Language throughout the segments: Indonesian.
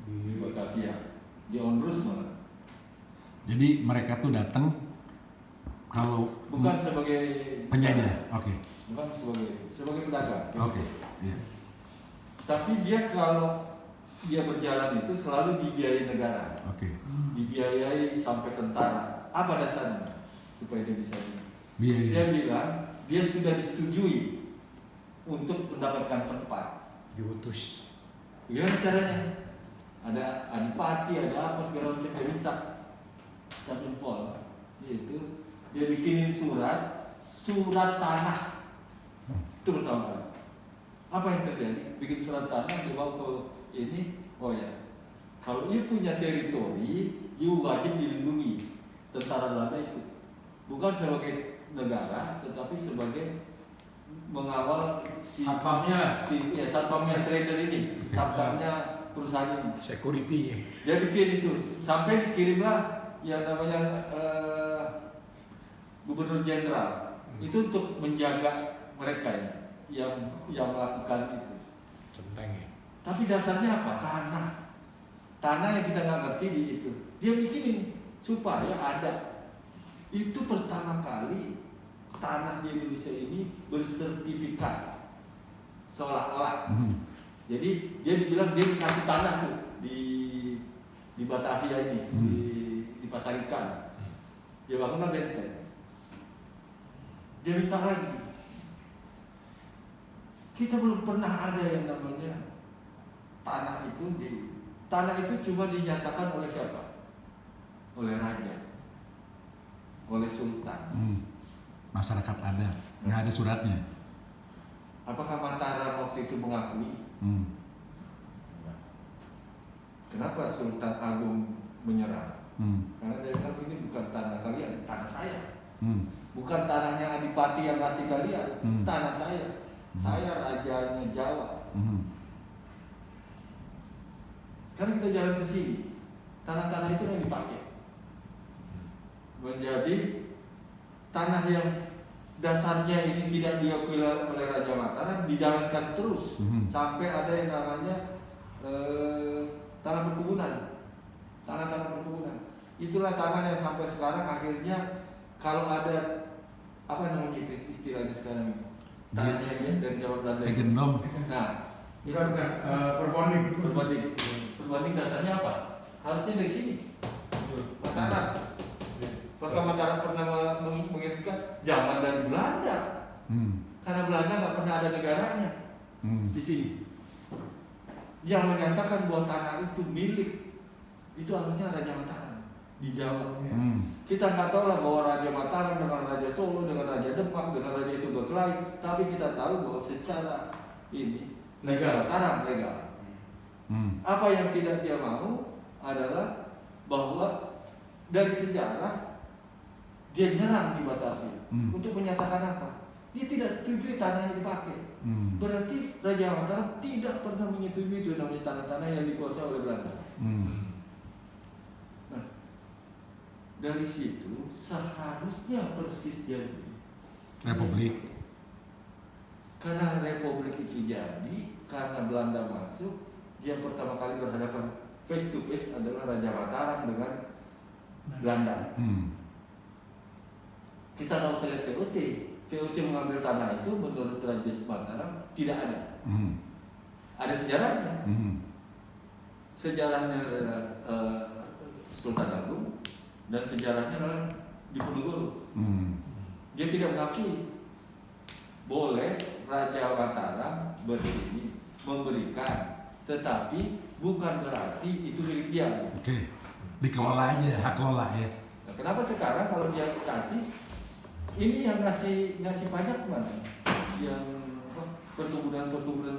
di Batavia, di Onrus malah. Jadi mereka tuh datang kalau Bukan sebagai penjajah, oke. Bukan sebagai pedagang. Oke, iya. Tapi dia kalau dia berjalan itu selalu dibiayai negara. Oke. Dibiayai sampai tentara. Apa dasarnya? Supaya dia bisa Biaya. Dia bilang dia sudah disetujui untuk mendapatkan tempat. Diutus. Gimana caranya? Ada adipati, ada apa segala macam dia minta Capempol. Itu dia bikinin surat tanah. Itu pertama kali. Apa yang terjadi? Bikin surat tanah dibawa ke ini. Oh ya, kalau you punya teritori, you wajib dilindungi. Tentara Belanda itu bukan sebagai negara, tetapi sebagai mengawal satpamnya trader ini, satpamnya perusahaan ini. Security. Dia bikin itu sampai dikirimlah yang namanya gubernur jenderal itu untuk menjaga mereka yang melakukan itu. Centeng ya. Tapi dasarnya apa? Tanah yang kita nggak ngerti di itu. Dia bikinin supaya ada. Itu pertama kali tanah di Indonesia ini bersertifikat seolah-olah. Jadi dia dibilang dia dikasih tanah tuh di Batavia ini, di Pasar Ikan. Dia bangunlah benteng. Dia minta lagi. Kita belum pernah ada yang namanya tanah itu cuma dinyatakan oleh siapa? Oleh raja, oleh sultan. Masyarakat ada, nggak ada suratnya. Apakah Mataram waktu itu mengakui? Kenapa Sultan Agung menyerah? Karena dia bilang ini bukan tanah kalian, tanah saya. Bukan tanahnya Adipati yang kasih kalian, tanah saya. Saya rajanya Jawa. Sekarang kita jalan ke sini, tanah-tanah itu yang dipakai menjadi tanah yang dasarnya ini tidak diakui oleh Raja Mataram, dijalankan terus sampai ada yang namanya tanah perkebunan, tanah-tanah perkebunan. Itulah tanah yang sampai sekarang akhirnya kalau ada apa namanya itu istilahnya sekarang tanahnya dari Jawa Belanda. Gendong. Nah, Bukan Perbanding dasarnya apa? Harusnya dari sini. Mataram. Maka Mataram pernah mengirimkan zaman dari Belanda. Karena Belanda nggak pernah ada negaranya di sini. Yang menyatakan bahwa tanah itu milik itu harusnya Raja Mataram di Jawa. Kita nggak tahu lah bahwa Raja Mataram dengan Raja Solo, dengan Raja Demak, dengan Raja itu berkelahi. Tapi kita tahu bahwa secara ini negara Mataram legal. Apa yang tidak dia mau adalah bahwa dari sejarah dia nyerang di Batavia untuk menyatakan apa? Dia tidak setuju tanahnya dipakai. Berarti Raja Mataram tidak pernah menyetujui itu namanya tanah-tanah yang dikuasai oleh Belanda. Nah, dari situ seharusnya persis jadi Republik. Karena Republik itu jadi karena Belanda masuk, yang pertama kali berhadapan face to face adalah Raja Mataram dengan Belanda. Kita tahu selesai VOC mengambil tanah itu menurut Raja Mataram tidak ada. Ada sejarahnya. Sejarahnya adalah Sultan Agung dan sejarahnya adalah Diponegoro. Dia tidak mengakui boleh Raja Mataram bersini memberikan, tetapi bukan berarti itu milik dia. Oke, dikelola aja, hak kelola ya. Nah, kenapa sekarang kalau dia kasih, ini yang ngasih pajak mana? Yang perkebunan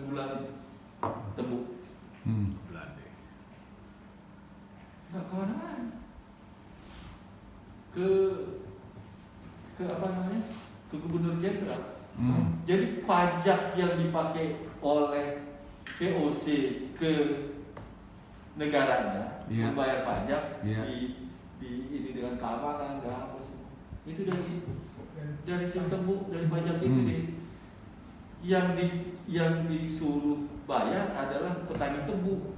gula itu, tebu. Belanda. Nggak kemana-mana. Ke apa namanya? Ke Gubernur Jenderal. Jadi pajak yang dipakai oleh VOC ke negaranya, membayar pajak di ini dengan keamanan dan apa semua. Itu dari sistem dari pajak itu nih. Yang disuruh bayar adalah petani tebu.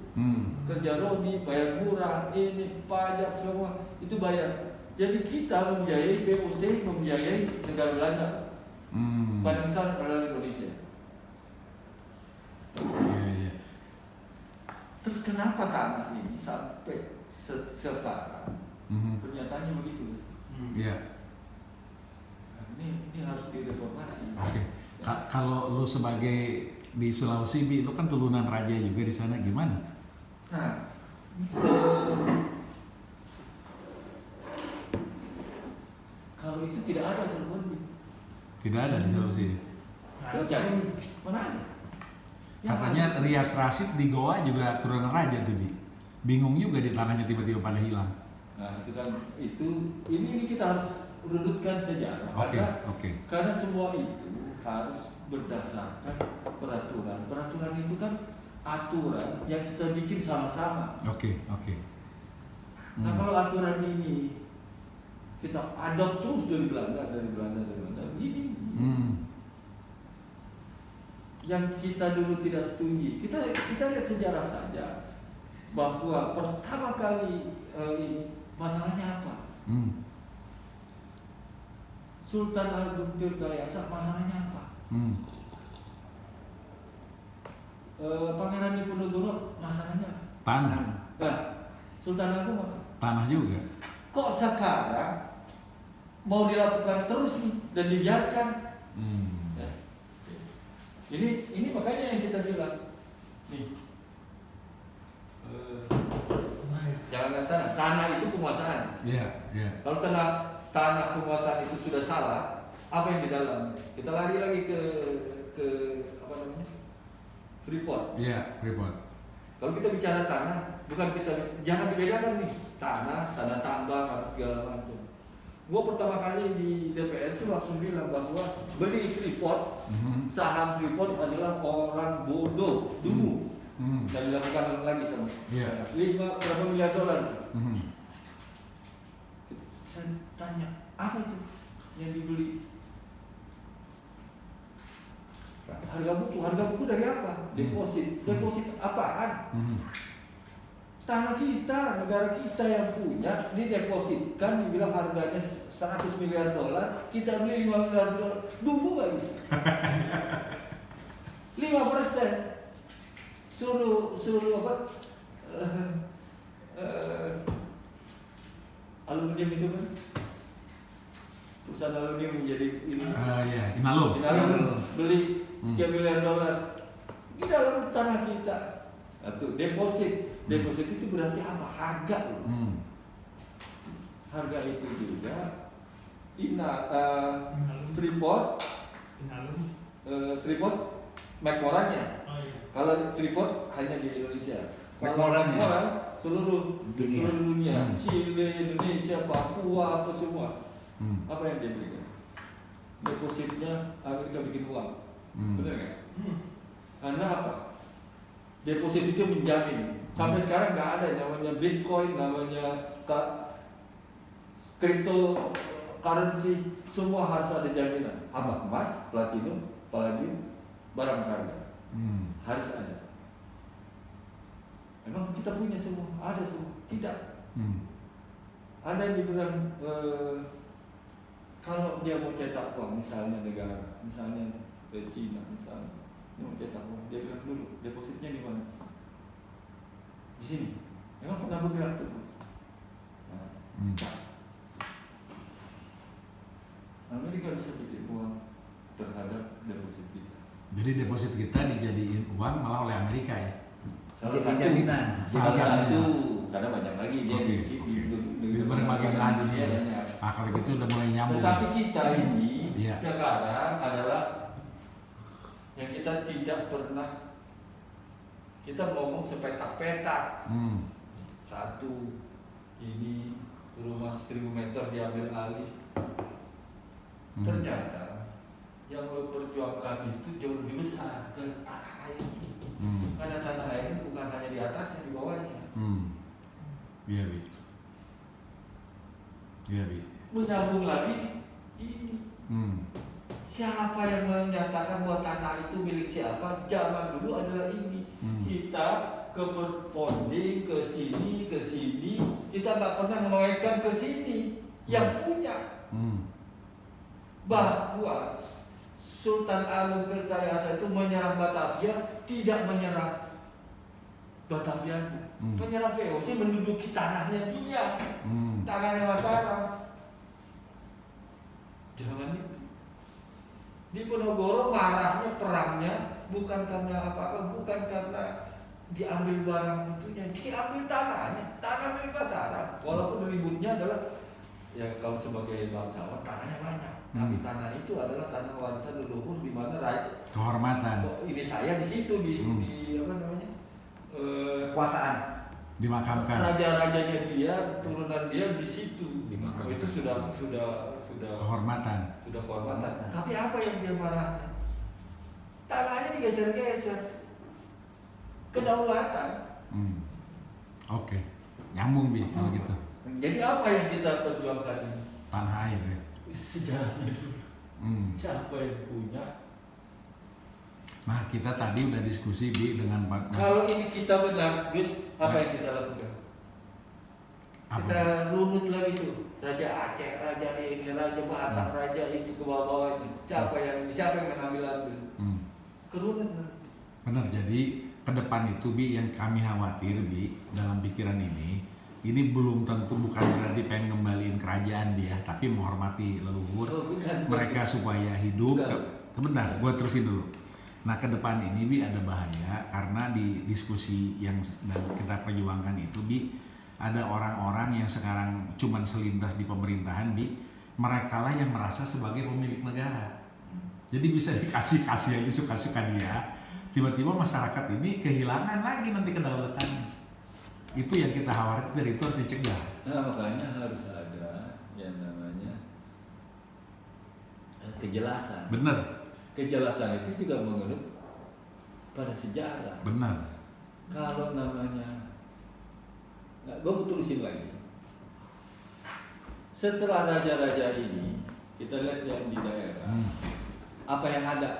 Kerja rodi, bayar murah, ini pajak semua itu bayar. Jadi kita membiayai VOC, membiayai negara Belanda. Pada misal adalah Indonesia. Iya. Terus kenapa tanah ini sampai sekarang pernyataannya begitu? Iya. Ini harus direformasi. Oke. Kalau lu sebagai di Sulawesi, Bi, lu kan turunan raja juga di sana, gimana? Nah, kalau itu tidak ada Cirebon. Tidak ada di Sulawesi. Jadi mana ada? Katanya Rias Rasid di Goa juga turunan raja tuh, Bi. Bingung juga di tanahnya tiba-tiba pada hilang. Nah, itu kan ini kita harus rudutkan sejarah. Karena semua itu harus berdasarkan peraturan. Peraturan itu kan aturan yang kita bikin sama-sama. Oke. Nah, kalau aturan ini kita adopt terus dari Belanda, ini yang kita dulu tidak setuju. Kita lihat sejarah saja bahwa pertama kali masalahnya apa? Sultan Agung Tirtayasa masalahnya apa? Pangeran Diponegoro masalahnya apa? Tanah. Nah, Sultan Agung apa? Tanah juga. Kok sekarang mau dilakukan terus nih dan dibiarkan? Ya. Ini makanya yang kita bilang nih, jangan tanah itu penguasaan. Iya. Kalau tanah penguasaan itu sudah salah, apa yang di dalam? Kita lari lagi ke apa namanya? Freeport. Iya, Freeport. Kalau kita bicara tanah, jangan dibedakan nih tanah tambang atau segala macam. Gua pertama kali di DPR itu langsung bilang bahwa beli Freeport, saham Freeport adalah orang bodoh dulu. Dan dilakukan lagi sama. Iya. Berapa miliar dolar? Saya tanya, apa itu yang dibeli? Harga buku dari apa? Deposit apaan? Tanah kita, negara kita yang punya, didepositkan, dibilang harganya 100 miliar dolar, kita beli 5 miliar dolar, dubu lagi. 5%. Suruh apa? Aluminium itu kan? Perusahaan aluminium menjadi ini. Iya, Inalum. Beli sekian miliar dolar di dalam tanah kita. Atau deposit itu berarti apa? Harga. Harga itu juga Freeport McMoran-nya. Kalau Freeport hanya di Indonesia. McMoran seluruh dunia. Chile, Indonesia, Papua, apa semua. Apa yang dia berikan? Depositnya Amerika bikin uang. Benar nggak? Karena apa? Deposit itu menjamin. Sampai sekarang nggak ada namanya Bitcoin, namanya cryptocurrency, semua harus ada jaminan. Apa? Emas, platinum, palladium, barang berharga. Harus ada. Emang kita punya semua? Ada semua? Tidak. Ada yang dibilang kalau dia mau cetak uang, misalnya negara, misalnya Cina, misalnya dia mau cetak uang, dia bilang dulu depositnya di mana? Di sini. Emang pernah bergerak terus? Amerika bisa bikin uang terhadap deposit kita. Jadi deposit kita dijadiin uang malah oleh Amerika ya? Salah satu, karena banyak lagi dia di berbagai belahan dunia. Nah, kalau gitu udah mulai nyambung. Tetapi kita ini sekarang adalah yang kita tidak pernah, kita ngomong sepetak-petak. Satu, ini rumah 1000 meter diambil alih. Ternyata yang lo perjuangkan itu jauh lebih besar ke tanah air. Karena tanah air bukan hanya di atasnya, di bawahnya. Iya, Bi. Menyambung lagi ini. Siapa yang menyatakan bahwa tanah itu milik siapa? Zaman dulu adalah ini. Kita ke founding, ke sini, kita nggak pernah mengaitkan ke sini yang punya. Bahwa Sultan Agung Tirtayasa itu menyerang Batavia, tidak menyerang Batavia, menyerang VOC, menduduki tanahnya dia, tanahnya Mataram. Jangan itu. Di Ponorogo marahnya, perangnya bukan karena apa-apa, bukan karena diambil barang itunya, diambil tanahnya, tanah milik Mataram. Walaupun ributnya adalah ya kalau sebagai bangsawan tanahnya banyak, tapi tanah itu adalah tanah warisan leluhur di mana raja Kehormatan. ini saya di situ di apa namanya Kekuasaan. Dimakamkan. raja-rajanya dia, turunan dia di situ. Dimakamkan. Itu sudah Kehormatan. sudah kehormatan. Tapi apa yang dia marahnya? Tanahnya digeser-geser. Kedaulatan. Oke. Nyambung Bi kalau gitu. Jadi apa yang kita perjuangkan ini? Tanah air ya. Sejarahnya dulu. Siapa yang punya? Nah kita tadi udah diskusi Bi dengan Pak. Kalau ini kita benar, Gus, apa yang kita lakukan? Apa? Kita runut lagi tuh. Raja Aceh, Raja ini, Raja Batak, Raja itu ke bawah ini. Siapa yang mengambil? Kerunut nanti. Benar, jadi ke depan itu Bi yang kami khawatir Bi dalam pikiran ini belum tentu bukan berarti pengen ngembaliin kerajaan dia, tapi menghormati leluhur mereka supaya hidup. Sebentar, gue terusin dulu. Nah ke depan ini Bi ada bahaya karena di diskusi yang dan kita perjuangkan itu Bi ada orang-orang yang sekarang cuman selintas di pemerintahan Bi, mereka lah yang merasa sebagai pemilik negara. Jadi bisa dikasih-kasih aja suka-suka dia. Tiba-tiba masyarakat ini kehilangan lagi nanti kedaulatannya. Itu yang kita khawatir, itu harus dicegah. Nah, makanya harus ada yang namanya kejelasan. Bener. Kejelasan itu juga mengenuk pada sejarah. Bener. Kalau namanya, gue terusin lagi. Setelah raja-raja ini, kita lihat yang di daerah, apa yang ada?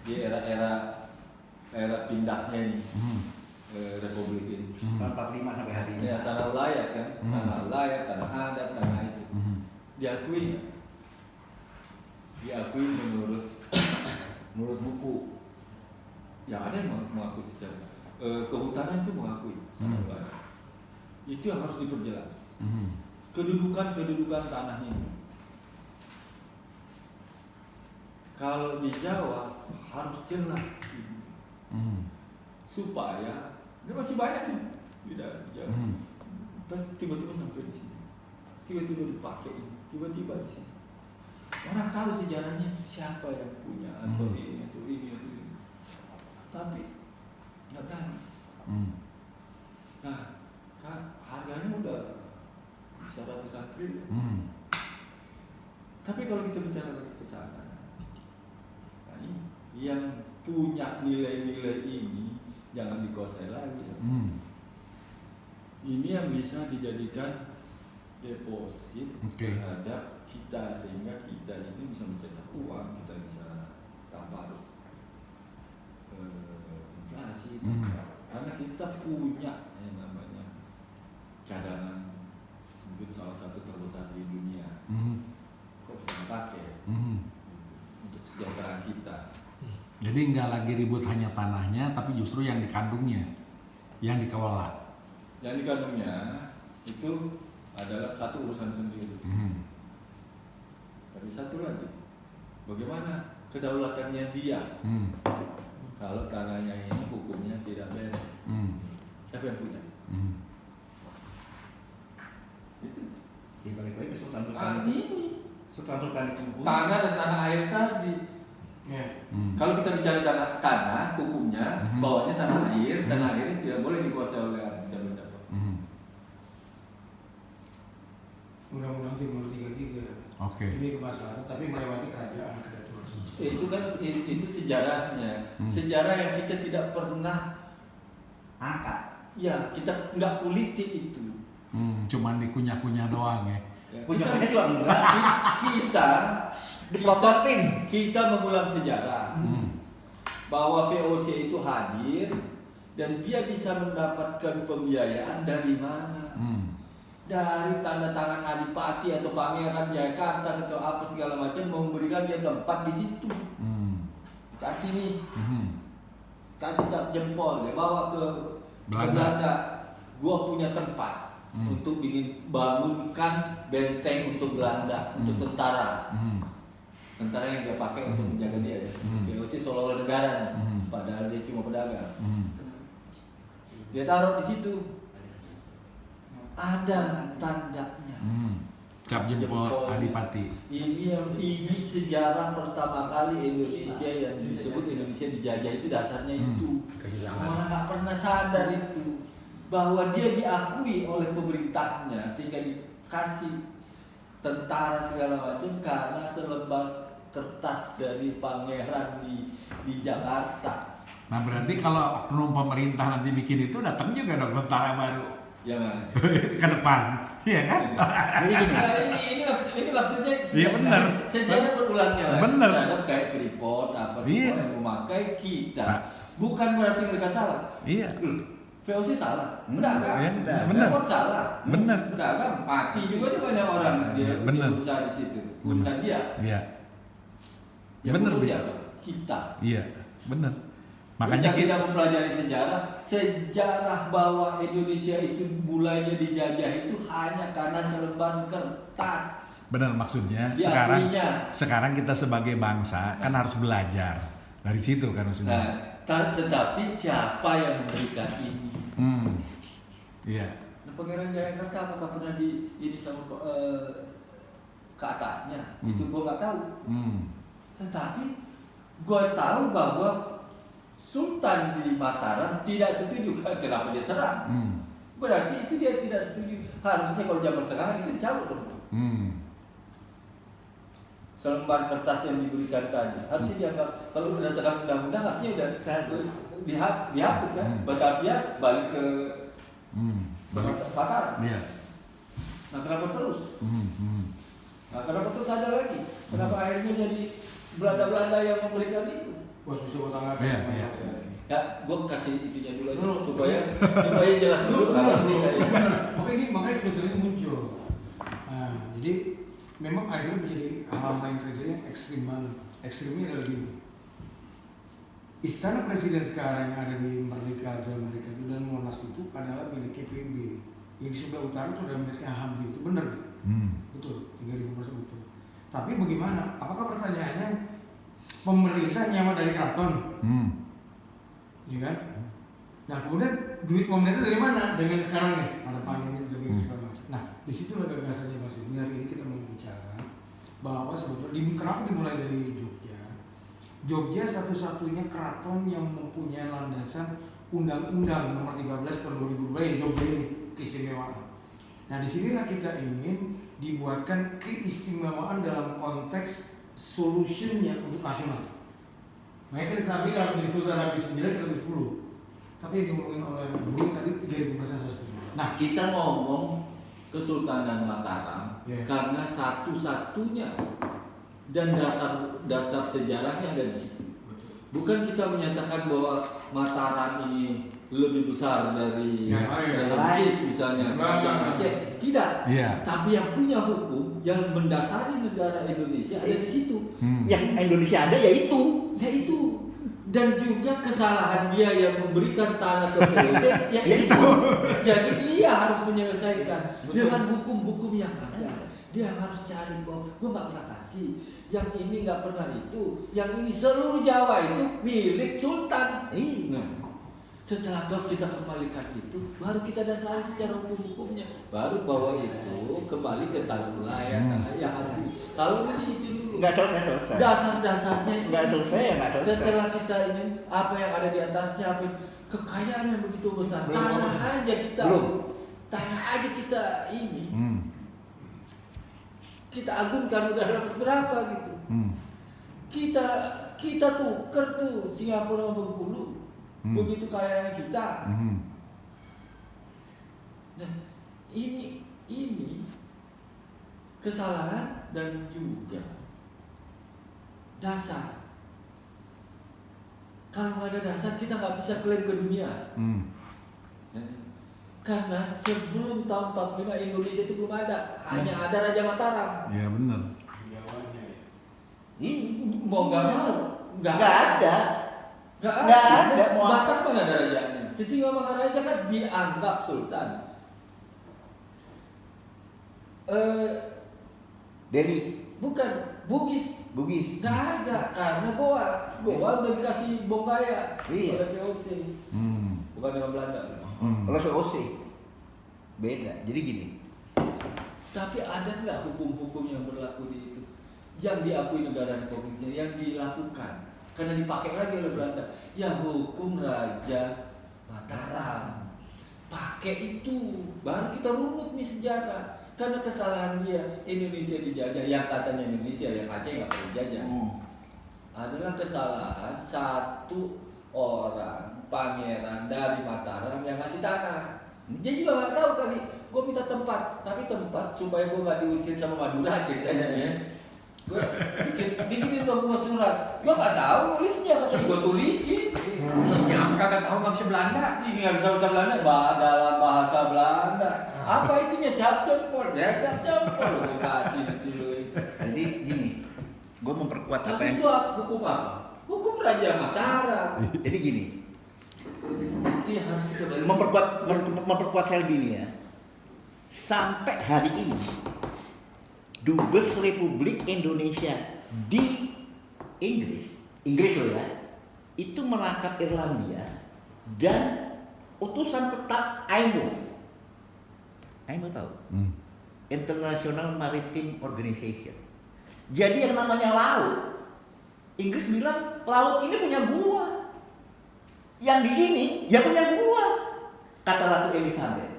Di era pindahnya ini, Republik ini. 45 sampai hari ini. Ya, tanah wilayah kan, tanah wilayah, tanah adat, tanah itu. Diakui nggak? Diakui menurut buku. Yang ada yang mengakui secara kehutanan itu mengakui tanah wilayah. Itu yang harus diperjelas. Kedudukan tanah ini. Kalau di Jawa harus jelas ini. Supaya ini masih banyak nih di daerah Jawa. Terus tiba-tiba sampai di sini, tiba-tiba dipakai ini, tiba-tiba di sini. Orang tahu sejarahnya siapa yang punya atau ini atau ini atau ini. Tapi nggak berani. Nah, kan harganya udah bisa ratusan triliun. Tapi kalau kita bicara lagi ke sana, nah ini yang punya nilai-nilai ini jangan dikuasai lagi. Ini yang bisa dijadikan deposit terhadap kita sehingga kita ini bisa mencetak uang, kita bisa tanpa harus inflasi. Karena kita punya yang namanya cadangan, mungkin salah satu terbesar di dunia. Kok kita pakai untuk kesejahteraan kita. Jadi nggak lagi ribut hanya tanahnya, tapi justru yang dikandungnya, yang dikelola. Yang dikandungnya itu adalah satu urusan sendiri. Tapi satu lagi, bagaimana kedaulatannya dia? Kalau tanahnya ini hukumnya tidak beres, siapa yang punya? Itu. Ya balik-balik ke Sultan Ini Sultan itu tanah dan tanah air tadi. Kalau kita bicara tanah hukumnya, bawahnya tanah air tidak boleh dikuasai oleh siapa-siapa. Undang-Undang Timur 33. Oke. Ini kemaslahatan tapi melewati kerajaan kedatuan. Itu kan itu sejarahnya. Sejarah yang kita tidak pernah angkat. ya kita nggak politik itu. Cuman dikunyah-kunyah doang ya. Punyanya juga enggak. Kita Diplototin. Kita mengulang sejarah bahwa VOC itu hadir dan dia bisa mendapatkan pembiayaan dari mana? Dari tanda tangan adipati atau pangeran Jakarta atau apa segala macam, memberikan dia tempat di situ. Kasih nih, kasih cap jempol, dia bawa ke Belanda. Gua punya tempat untuk bangunkan benteng untuk Belanda, untuk tentara. Tentara yang dia pakai untuk menjaga dia ya. VOC seolah-olah negara, padahal dia cuma pedagang. Dia taruh di situ. Ada tandanya. Cap jempol adipati. Ini sejarah pertama kali Indonesia yang disebut Indonesia dijajah itu dasarnya itu. Orang nggak pernah sadar itu bahwa dia diakui oleh pemerintahnya sehingga dikasih tentara segala macam karena selembar kertas dari pangeran di Jakarta. Nah berarti kalau oknum pemerintah nanti bikin itu datang juga dong tentara baru Ya kan? ke depan, iya kan? Jadi gini, ini maksudnya Iya benar. sejarah berulangnya lagi. Benar. Terhadap kayak Freeport apa sih Iya. yang memakai kita. Nah. Bukan berarti mereka salah. Iya. VOC salah, pedagang. Iya, benar. Freeport salah. Benar. Pedagang mati juga dia banyak orang dia Benar. berusaha di situ. Urusan dia. Iya. Yang Benar, butuh Bi. siapa? Kita. Iya, benar. Makanya kita tidak mempelajari sejarah bahwa Indonesia itu mulainya dijajah itu hanya karena selembar kertas. benar maksudnya Diakui-nya. sekarang kita sebagai bangsa kan harus belajar dari situ kan maksudnya. Tetapi siapa yang memberikan ini? Iya. Nah, Pangeran Jayakarta apakah pernah ini sama ke atasnya? Itu gue nggak tahu. Tetapi gue tahu bahwa Sultan di Mataram tidak setuju. Kenapa dia serang? Berarti itu dia tidak setuju. Harusnya kalau zaman sekarang itu dicabut dong. Selembar kertas yang diberikan tadi harusnya dianggap, kalau berdasarkan undang-undang harusnya udah dihapus kan. Batavia balik ke Mataram. Iya. Nah kenapa terus? Nah kenapa terus ada lagi? Kenapa akhirnya jadi Belanda yang memberikan itu? Bos bisa gue tanggapi. Iya. Ya, gue kasih itunya dulu aja supaya jelas dulu kalau ini kayak Makanya tulisan itu muncul. Nah, jadi memang akhirnya menjadi hal-hal yang terjadi yang ekstrim banget. Ekstrimnya adalah gini. Istana Presiden sekarang yang ada di Jalan Merdeka itu dan Monas itu adalah milik KPB. Yang di sebelah utara itu adalah miliknya Hamdi, itu benar deh. Betul, 3.000% betul. Tapi bagaimana? Apakah pertanyaannya pemerintah nyawa dari keraton? Ya kan? Nah kemudian duit pemerintah dari mana? Dengan sekarang nih, ada pandemi dan segala macam. Nah disitulah gagasannya Mas. Hari ini kita mau bicara bahwa sebetulnya kenapa dimulai dari Jogja? Jogja satu-satunya keraton yang mempunyai landasan Undang-Undang Nomor 13 Tahun 2002 Jogja ini keistimewaan. Nah disinilah kita ingin dibuatkan keistimewaan dalam konteks solutionnya untuk nasional. Makanya kita tapi kalau di Sultan habis 9 kita habis 10. Tapi yang diomongin oleh Bung tadi 3.000% setuju. Nah kita ngomong Kesultanan Mataram karena satu-satunya dan dasar sejarahnya ada di situ. Bukan kita menyatakan bahwa Mataram ini lebih besar dari Kerajaan Inggris misalnya, Kerajaan Aceh. Tidak. Tapi yang punya hukum yang mendasari negara Indonesia ada di situ. Yang Indonesia ada yaitu. Dan juga kesalahan dia yang memberikan tanah ke VOC yaitu. Jadi dia harus menyelesaikan dengan hukum-hukum yang ada. Dia harus cari bahwa gue nggak pernah kasih, yang ini nggak pernah itu, yang ini seluruh Jawa itu milik Sultan. Nah, setelah kita kembalikan itu, baru kita dasari secara hukum-hukumnya, baru bahwa itu kembali ke tanah wilayah yang harus. Kalau ini itu dulu. Nggak selesai. Dasar-dasarnya itu. Nggak selesai. Setelah kita ingin apa yang ada di atasnya, kekayaan yang begitu besar, tanah aja kita ini. Kita agungkan udah dapat berapa gitu. Kita tuker tuh Singapura sama Bengkulu. Begitu kayanya kita. Nah, ini kesalahan dan juga dasar. Kalau nggak ada dasar kita nggak bisa klaim ke dunia. Karena sebelum tahun 45 Indonesia itu belum ada, hanya ada Raja Mataram. Ya benar. Jawanya ya. Mau nggak mau, Nggak ada. nggak Nggak ada. Batak mana ada rajanya? Sisingamangaraja kan dianggap sultan. Delhi, Bukan Bugis. Bugis. Nggak ada, karena Goa udah dikasih Bonggaya Iya. oleh VOC, bukan dengan Belanda. Kalau VOC beda. Jadi gini, Tapi ada nggak hukum-hukum yang berlaku di itu, yang diakui negara republiknya, yang dilakukan karena dipakai lagi oleh Belanda? Ya hukum Raja Mataram, pakai itu, baru kita runut nih sejarah. Karena kesalahan dia, Indonesia dijajah, yang katanya Indonesia, yang Aceh nggak pernah dijajah. Adalah kesalahan satu orang pangeran dari Mataram yang ngasih tanah. Dia juga nggak tahu kali, gue minta tempat, tapi tempat supaya gue nggak diusir sama Madura ceritanya ya. Gue bikinin dong gue surat, gue nggak tahu nulisnya, tapi gue tulisin. Isinya apa kagak tahu, nggak bisa Belanda. Ini nggak bisa bahasa Belanda, dalam bahasa Belanda. Apa itunya cap jempol? Ya cap jempol, gue kasih nanti lu. jadi gini, gue memperkuat apa Tapi yang. itu hukum apa? Hukum Raja Mataram. Jadi gini, Itu yang harus kita balik. memperkuat Selby ini ya. Sampai hari ini, Dubes Republik Indonesia di Inggris loh ya, itu merangkap Irlandia dan utusan tetap IMO. IMO tahu? International Maritime Organization. Jadi yang namanya laut, Inggris bilang laut ini punya gua. Yang di sini ya punya gua, kata Ratu Elizabeth.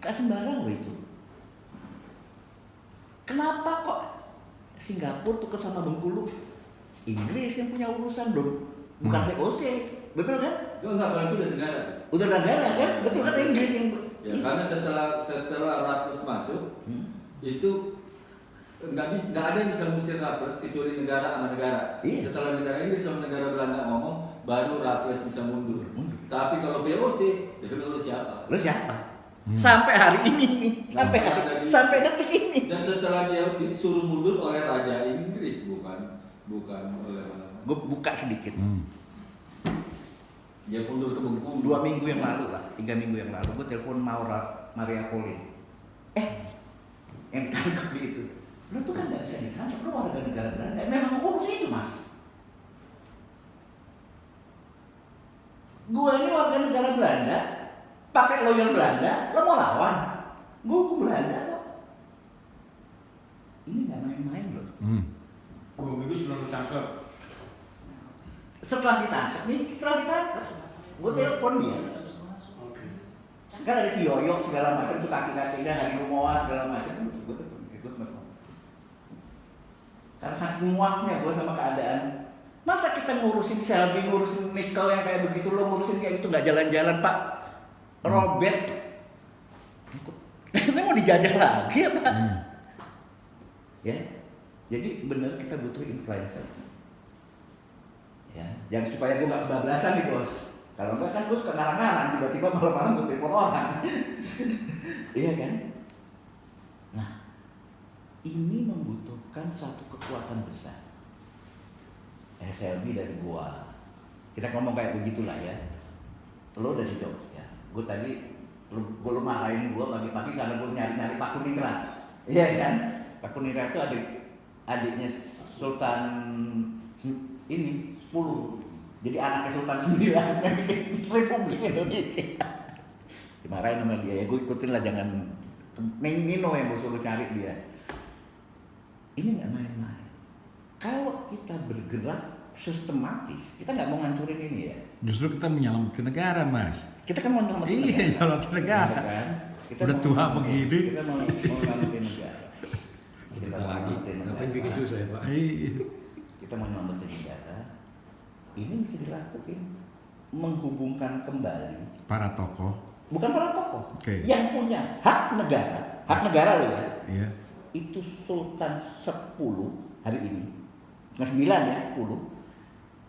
Gak sembarang loh itu. Kenapa kok Singapura tuh sama Bengkulu? Inggris yang punya urusan dong, bukan VOC, betul kan? Enggak, kalau itu udah negara. Udah negara kan, betul kan Inggris yang. Ya, karena setelah Raffles masuk, itu nggak ada yang bisa mengusir Raffles kecuali negara sama negara. Iya. Setelah negara Inggris sama negara Belanda ngomong, baru Raffles bisa mundur. Tapi kalau VOC, ya lu siapa? Lo siapa? Sampai hari ini nih, sampai detik ini. Dan setelah dia disuruh mundur oleh Raja Inggris, bukan oleh mana. Gue buka sedikit. Dia mundur ke Bengkulu. 2 minggu yang lalu lah, 3 minggu yang lalu gue telepon Maria Pauline. Yang ditangkap di itu. Lu tuh kan nggak bisa ditangkap, lu warga negara Belanda. Memang hukum itu mas. Gue ini warga negara Belanda, pakai lawyer Belanda, lo mau lawan? Gue Belanda kok. Ini nggak main-main loh. 2 minggu sebelum ditangkap. Setelah ditangkap, gue telepon dia. Oke. Kan ada si Yoyo segala macam tuh kaki-kakinya hari Rumoa segala macam. Gue telepon. Karena saking muaknya gue sama keadaan. Masa kita ngurusin Selby, ngurusin nikel yang kayak begitu, lo ngurusin kayak gitu nggak jalan-jalan Pak Robert. Ini mau dijajah lagi ya Pak? Ya, jadi bener kita butuh influencer. Ya, jangan supaya gue nggak kebablasan nih bos. Kalau enggak kan gue suka ngarang-ngarang, tiba-tiba malam-malam gue telepon orang. Iya kan? Nah, ini membutuhkan satu kekuatan besar. SLB dari gua. Kita ngomong kayak begitulah ya. Lo dari Jogja. Gue tadi gue marahin gua pagi-pagi karena gue nyari-nyari Pak Kuningrat. Iya kan? Pak Kuningrat itu adiknya Sultan ini 10. Jadi anaknya Sultan 9 Republik Indonesia. Dimarahin sama dia ya, gue ikutin lah, jangan Nino yang gue suruh cari dia. Ini nggak main-main. Kalau kita bergerak sistematis, kita nggak mau ngancurin ini ya. Justru kita menyelamatkan negara, Mas. Kita kan mau nyelamatin Iya, negara. nyelamatin negara. Iya kan? Kita Udah mau tua nyelamatin- begini. Kita mau nyelamatin negara. Kita Kita mau lagi, nyelamatin ngapain bikin susah ya Pak? Iya. Kita mau nyelamatin negara. Ini bisa dilakukan, menghubungkan kembali Para tokoh. bukan para tokoh Oke. yang punya hak negara loh ya. Iya. Itu Sultan 10 hari ini 9 ya, 10.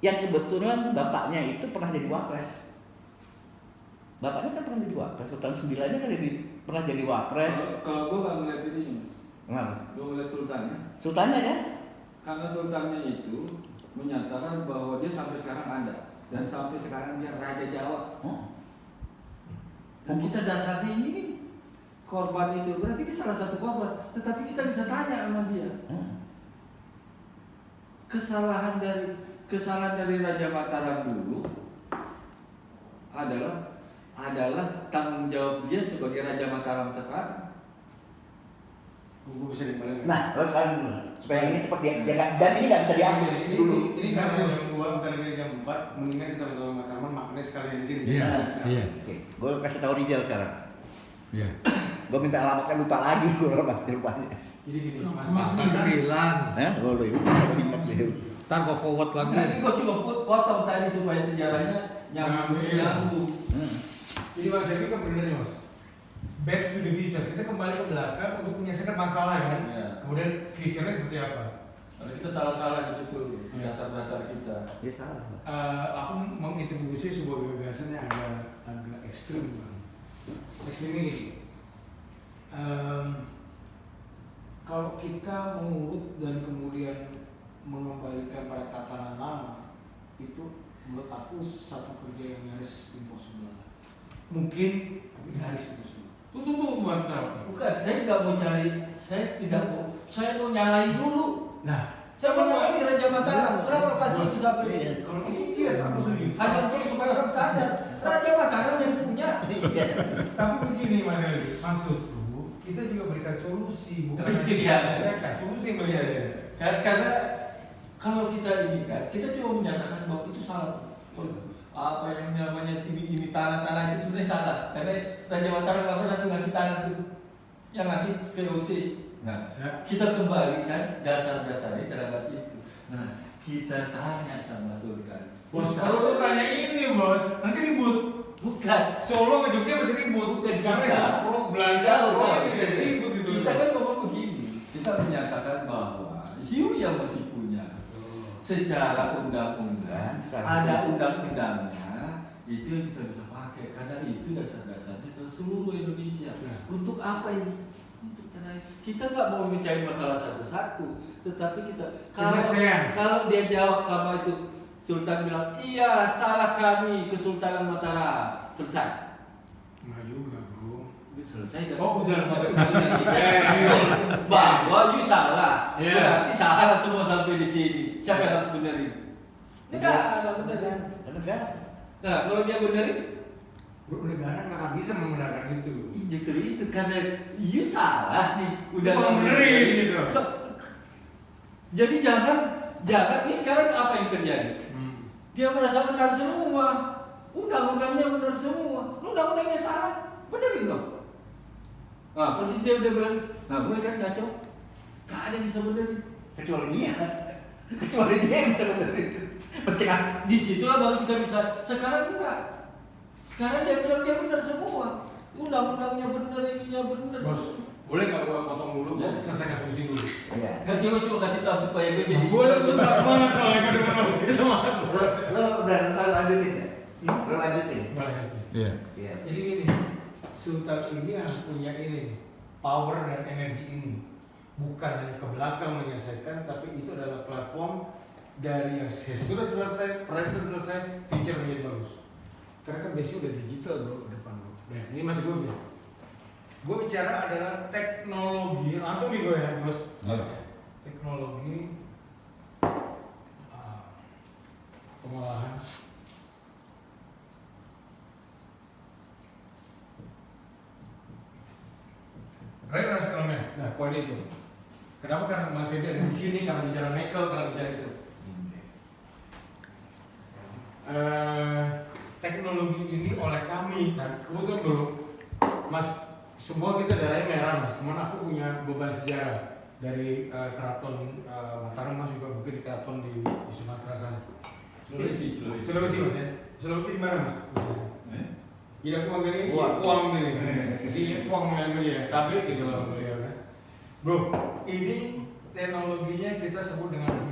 Yang kebetulan bapaknya itu pernah jadi wapres. Bapaknya kan pernah jadi wapres, Sultan 9-nya kan pernah jadi wapres. Kalau gue nggak ngeliat ini, Mas. Kenapa? Gue ngeliat sultannya. Sultannya kan? Karena sultannya itu menyatakan bahwa dia sampai sekarang ada dan sampai sekarang dia Raja Jawa. Dan kita dasarnya ini nih, korban itu berarti dia salah satu korban. Tetapi kita bisa tanya sama dia. Kesalahan dari Raja Mataram dulu adalah tanggung jawab dia sebagai Raja Mataram sekarang. Gue bisa dimana? Nah, lo sekarang dulu. Supaya ini cepat dia dan ini nggak bisa diambil dulu. Ini karena jam 2 bukan lagi jam 4, mendingan kita sama Mas Arman makanya sekalian di sini. Iya. Oke, gue kasih tahu Rizal sekarang. Iya. Gue minta alamatnya lupa lagi, gue lupanya. Jadi gini, Mas 9. Oh lo yuk, ingat deh. Ntar kok forward lagi. Nah, ini kok cuma potong tadi supaya sejarahnya nyambung. Jadi Mas Evi kan bener nih Mas. Back to the future, kita kembali ke belakang untuk menyelesaikan masalah kan. Ya. Kemudian future-nya seperti apa? Kalau kita salah-salah di situ dasar-dasar kita. Dia salah. Aku mengintroduksi sebuah gagasan yang agak ekstrim bang. Ekstrim ini gini. Kalau kita mengurut dan kemudian mengembalikan pada tatanan lama, itu menurut aku satu kerja yang nyaris impossible. Mungkin tapi nyaris impossible. Tunggu mantap. Bukan, saya nggak mau cari, saya mau nyalain dulu. Nah, Saya mau nyalain di Raja Mataram. Kenapa lokasi itu sampai? kalau itu biasa aku setuju. Hanya untuk supaya orang sadar, Raja Mataram yang punya. Tapi begini Maneli, maksudku kita juga berikan solusi bukan Itu dia. menyelesaikan solusi melihatnya. Karena kalau kita ini kan, kita cuma menyatakan bahwa itu salah. Apa yang namanya ini tanah-tanah itu sebenarnya salah. Karena Raja Mataram nggak pernah tuh ngasih tanah tuh, yang ngasih VOC. Nah, kita kembalikan dasar-dasarnya terhadap itu. Nah, kita tanya sama Sultan. Bos, kalau lu tanya ini bos, nanti ribut. Bukan. Solo ke Jogja masih ribut. Bukan Karena kita. Pro Belanda, ribut itu. Kita kan ngomong begini. Kita menyatakan bahwa hiu yang masih punya. Secara undang-undang ada undang-undangnya, itu yang kita bisa pakai karena itu dasar-dasarnya adalah seluruh Indonesia. Untuk apa ini? Untuk kita nggak mau mencari masalah satu-satu, tetapi kita kalau dia jawab sama itu, Sultan bilang iya salah kami Kesultanan Mataram, selesai. Nggak juga bro. Selesai dan Udah bahwa you salah, Iya. berarti salah semua sampai di sini. Siapa yang harus benerin? Negara benerin. Nah kalau dia benerin, Bro, negara nggak akan bisa membenarkan itu. justru itu karena you salah nih, udah Kalau nggak benerin gitu. Jadi jangan nih sekarang apa yang terjadi? Dia merasa benar semua, undang-undangnya benar semua, undang-undangnya salah, benerin dong. Nah, persis dia udah bilang, nah gue kan ngaco, gak ada yang bisa benerin. Kecuali dia yang bisa benerin. Pasti kan. Disitulah baru kita bisa. Sekarang enggak. Sekarang dia bilang dia benar semua, undang-undangnya benar, ininya benar. Bos, boleh nggak gua potong dulu? Ya. Selesaikan solusi dulu. Iya. Gak juga cuma kasih tahu supaya gue jadi. Boleh lu semangat soalnya gue dengar itu semangat. Lo udah lanjutin ya? Lo lanjutin. Iya. Iya. Jadi gini, Sultan ini harus punya ini, power dan energi ini. Bukan hanya ke belakang menyelesaikan, tapi itu adalah platform dari yang sudah selesai, present selesai, future menjadi bagus. Karena kan basic udah digital bro, depan bro. Nah, ini masih gue bilang. Gue bicara adalah teknologi, langsung nih gue ya bos. Teknologi pengolahan rasionalnya. Nah, poin itu. Kenapa? Karena Mas Edi ada di sini, karena bicara nikel, karena bicara itu. Teknologi ini oleh kami, dan kebetulan dulu, Mas, semua kita darahnya merah Mas. Cuman aku punya beban sejarah dari keraton Mataram, Mas juga mungkin di keraton di Sumatera sana. Sulawesi Mas ya. Sulawesi di mana Mas? Tidak uang ini, uang ini, si uang yang dia, tabir gitu lah beliau kan. Bro, ini teknologinya kita sebut dengan